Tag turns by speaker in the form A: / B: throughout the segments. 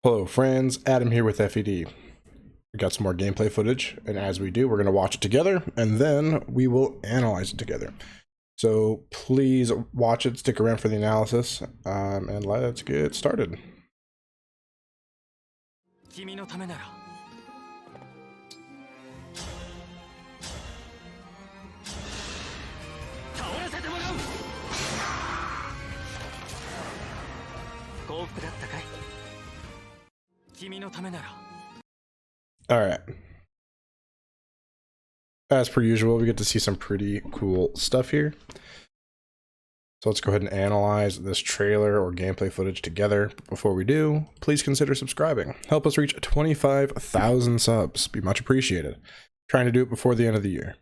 A: Hello friends, Adam here with FED. We got some more gameplay footage, and as we do, we're going to watch it together, and then we will analyze it together. So please watch it, stick around for the analysis, and let's get started. Alright. As per usual, we get to see some pretty cool stuff here. So let's go ahead and analyze this trailer or gameplay footage together. But before we do, please consider subscribing. Help us reach 25,000 subs. Be much appreciated. Trying to do it before the end of the year.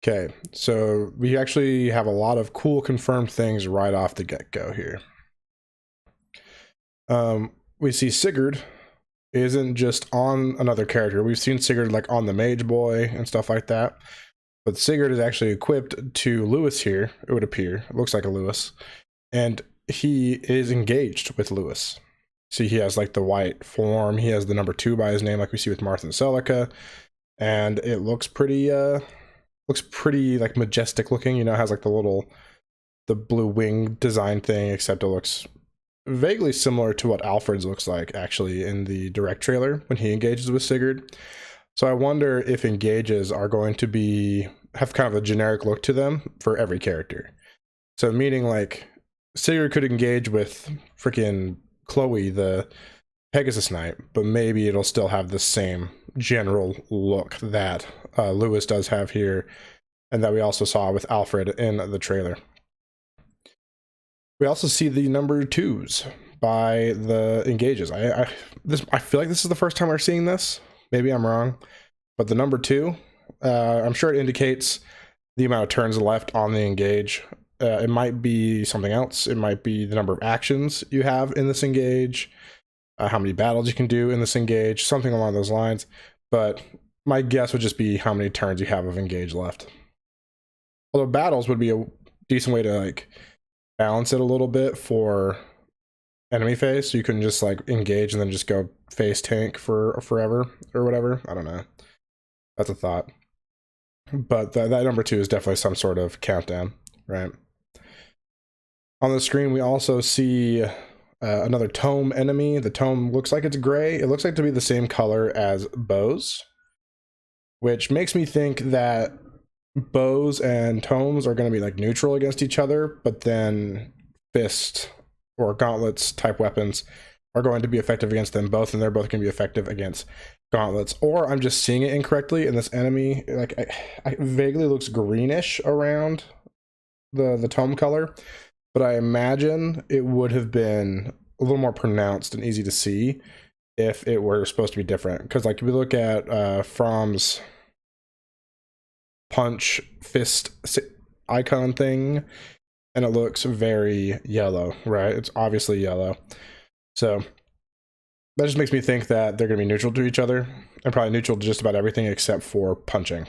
A: Okay, so we actually have a lot of cool confirmed things right off the get-go here. We see Sigurd isn't just on another character. We've seen Sigurd like on the Mage Boy and stuff like that. But Sigurd is actually equipped to Lewis here, it would appear. It looks like a Lewis. And he is engaged with Lewis. See, he has like the white form. He has the number 2 by his name like we see with Martha and Celica. And it looks pretty like majestic looking. You know, it has like the blue wing design thing, except it looks vaguely similar to what Alfred's looks like actually in the direct trailer when he engages with Sigurd. So I wonder if engages are going to have kind of a generic look to them for every character. So meaning like Sigurd could engage with freaking Chloe, the Pegasus Knight, but maybe it'll still have the same general look that Lewis does have here, and that we also saw with Alfred in the trailer. We also see the number 2s by the engages. I feel like this is the first time we're seeing this. Maybe I'm wrong, but the number 2, I'm sure it indicates the amount of turns left on the engage. It might be something else. It might be the number of actions you have in this engage, how many battles you can do in this engage, something along those lines. But my guess would just be how many turns you have of engage left. Although battles would be a decent way to like balance it a little bit for enemy phase, so you can just like engage and then just go face tank for forever or whatever. I don't know. That's a thought. But that number 2 is definitely some sort of countdown, right? On the screen, we also see another tome enemy. The tome looks like it's gray. It looks like to be the same color as bows, which makes me think that bows and tomes are going to be like neutral against each other, but then fist or gauntlets type weapons are going to be effective against them both, and they're both going to be effective against gauntlets. Or I'm just seeing it incorrectly, and this enemy like I vaguely looks greenish around the tome color, but I imagine it would have been a little more pronounced and easy to see if it were supposed to be different. Because like if we look at Fromm's punch fist icon thing, and it looks very yellow, right? It's obviously yellow. So that just makes me think that they're going to be neutral to each other, and probably neutral to just about everything except for punching.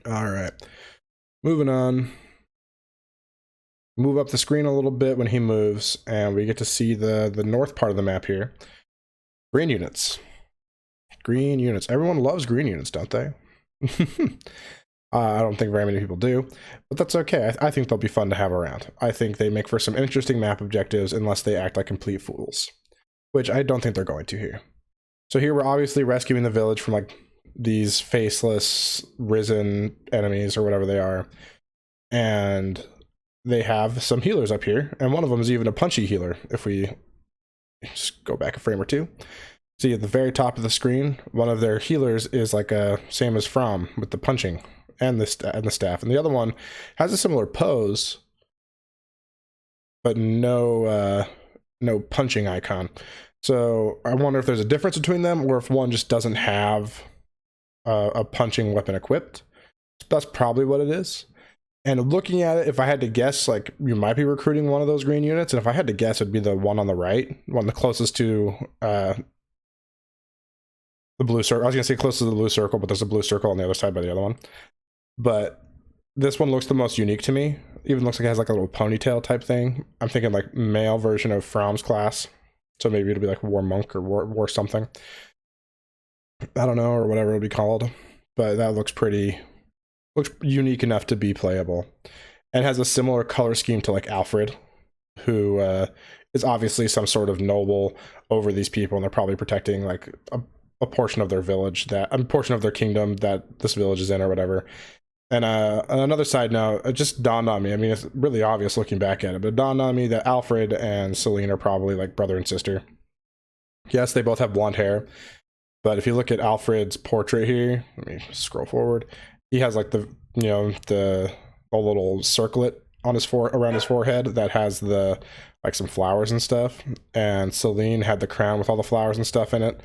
A: All right, moving on. Move up the screen a little bit when he moves, and we get to see the north part of the map here. Green units. Green units. Everyone loves green units, don't they? I don't think very many people do, but that's okay. I think they'll be fun to have around. I think they make for some interesting map objectives unless they act like complete fools, which I don't think they're going to here. So here we're obviously rescuing the village from like these faceless risen enemies or whatever they are, and they have some healers up here, and one of them is even a punchy healer. If we just go back a frame or two, see at the very top of the screen, one of their healers is like a same as Fromm with the punching and the staff, and the other one has a similar pose, but no punching icon. So I wonder if there's a difference between them, or if one just doesn't have a punching weapon equipped. That's probably what it is. And looking at it, if I had to guess, like you might be recruiting one of those green units, and if I had to guess, it'd be the one on the right, one the closest to the blue circle. I was gonna say close to the blue circle, but there's a blue circle on the other side by the other one. But this one looks the most unique to me. Even looks like it has like a little ponytail type thing. I'm thinking like male version of Fromm's class. So maybe it'll be like War Monk or War something. I don't know, or whatever it'll be called. But that looks unique enough to be playable. And has a similar color scheme to like Alfred, who is obviously some sort of noble over these people, and they're probably protecting like a portion of their village, that a portion of their kingdom that this village is in or whatever. And another side note, it just dawned on me. I mean, it's really obvious looking back at it, but it dawned on me that Alfred and Celine are probably like brother and sister. Yes, they both have blonde hair, but if you look at Alfred's portrait here, let me scroll forward. He has like the a little circlet on his around his forehead that has the like some flowers and stuff. And Celine had the crown with all the flowers and stuff in it,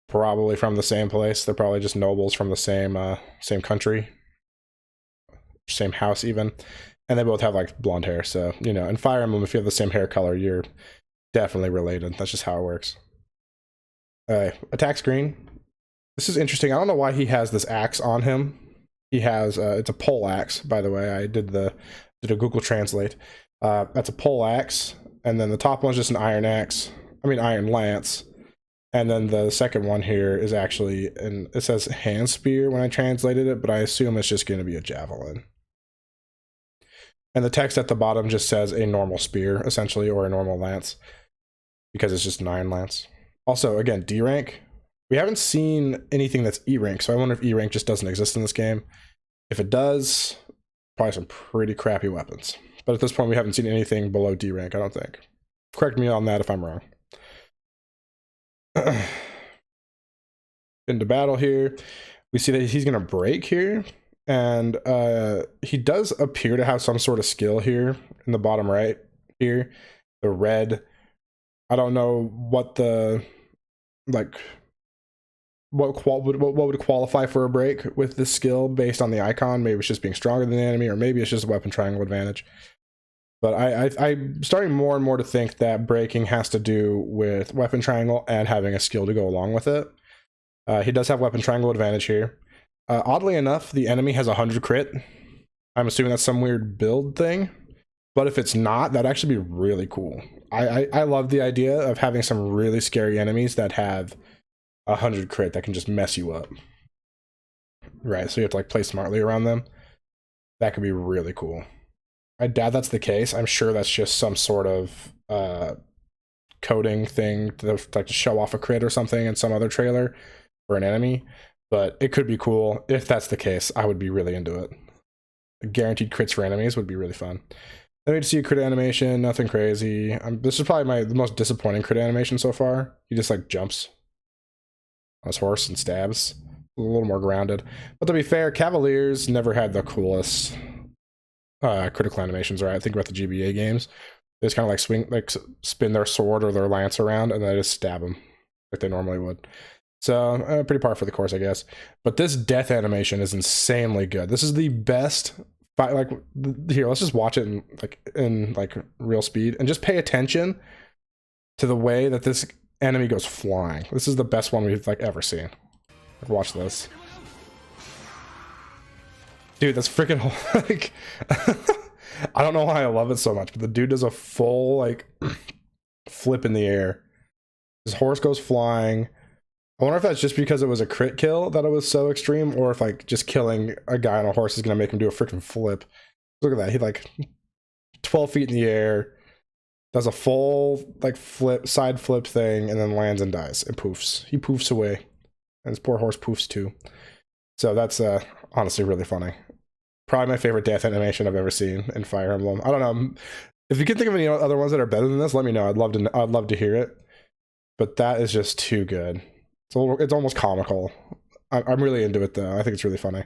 A: probably from the same place. They're probably just nobles from the same country, same house even, and they both have like blonde hair. So in Fire Emblem, if you have the same hair color, you're definitely related. That's just how it works. Attack screen. This is interesting. I don't know why he has this axe on him. He has it's a pole axe, by the way. I did a Google Translate. That's a pole axe, and then the top one's just an iron lance. And then the second one here is actually, and it says hand spear when I translated it, but I assume it's just going to be a javelin. And the text at the bottom just says a normal spear, essentially, or a normal lance, because it's just an iron lance. Also, again, D rank. We haven't seen anything that's E rank, so I wonder if E rank just doesn't exist in this game. If it does, probably some pretty crappy weapons. But at this point, we haven't seen anything below D rank, I don't think. Correct me on that if I'm wrong. Into battle here. We see that he's going to break here. And he does appear to have some sort of skill here in the bottom right here. The red. I don't know what the, like, what would qualify for a break with this skill based on the icon. Maybe it's just being stronger than the enemy, or maybe it's just a weapon triangle advantage. But I'm starting more and more to think that breaking has to do with weapon triangle and having a skill to go along with it. He does have weapon triangle advantage here. Oddly enough, the enemy has 100 crit. I'm assuming that's some weird build thing. But if it's not, that'd actually be really cool. I love the idea of having some really scary enemies that have 100 crit that can just mess you up. Right, so you have to like play smartly around them. That could be really cool. I doubt that's the case. I'm sure that's just some sort of coding thing to like to show off a crit or something in some other trailer for an enemy. But it could be cool. If that's the case, I would be really into it. Guaranteed crits for enemies would be really fun. Then we see a crit animation, nothing crazy. This is probably the most disappointing crit animation so far. He just like jumps on his horse and stabs. A little more grounded. But to be fair, Cavaliers never had the coolest critical animations, right? Think about the GBA games. They just kind of like spin their sword or their lance around and then just stab them like they normally would. So pretty par for the course, I guess. But this death animation is insanely good. This is the best. Like here, let's just watch it in real speed and just pay attention to the way that this enemy goes flying. This is the best one we've like ever seen. Watch this, dude. That's freaking like. I don't know why I love it so much, but the dude does a full like flip in the air. His horse goes flying. I wonder if that's just because it was a crit kill that it was so extreme, or if like just killing a guy on a horse is gonna make him do a freaking flip. Look at that. He like 12 feet in the air, does a full like side flip thing, and then lands and dies and poofs. He poofs away. And his poor horse poofs too. So that's honestly really funny. Probably my favorite death animation I've ever seen in Fire Emblem. I don't know. If you can think of any other ones that are better than this, let me know. I'd love to hear it. But that is just too good. It's almost comical. I'm really into it though. I think it's really funny.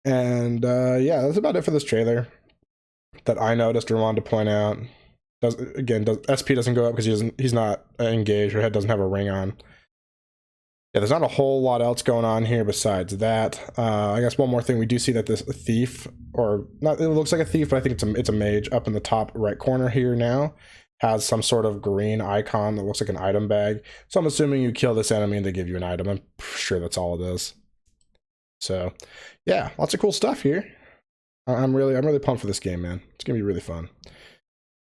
A: And yeah, that's about it for this trailer that I noticed or wanted to point out. SP doesn't go up because he's not engaged, or head doesn't have a ring on. Yeah, there's not a whole lot else going on here besides that. I guess one more thing, we do see that this thief, or not, it looks like a thief, but I think it's a mage up in the top right corner here now, has some sort of green icon that looks like an item bag. So I'm assuming you kill this enemy and they give you an item. I'm sure that's all it is. So yeah, lots of cool stuff here. I'm really pumped for this game, man. It's gonna be really fun.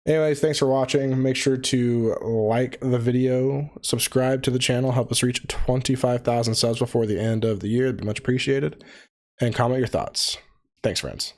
A: Anyways, thanks for watching. Make sure to like the video, subscribe to the channel, help us reach 25,000 subs before the end of the year. It'd be much appreciated. And comment your thoughts. Thanks, friends.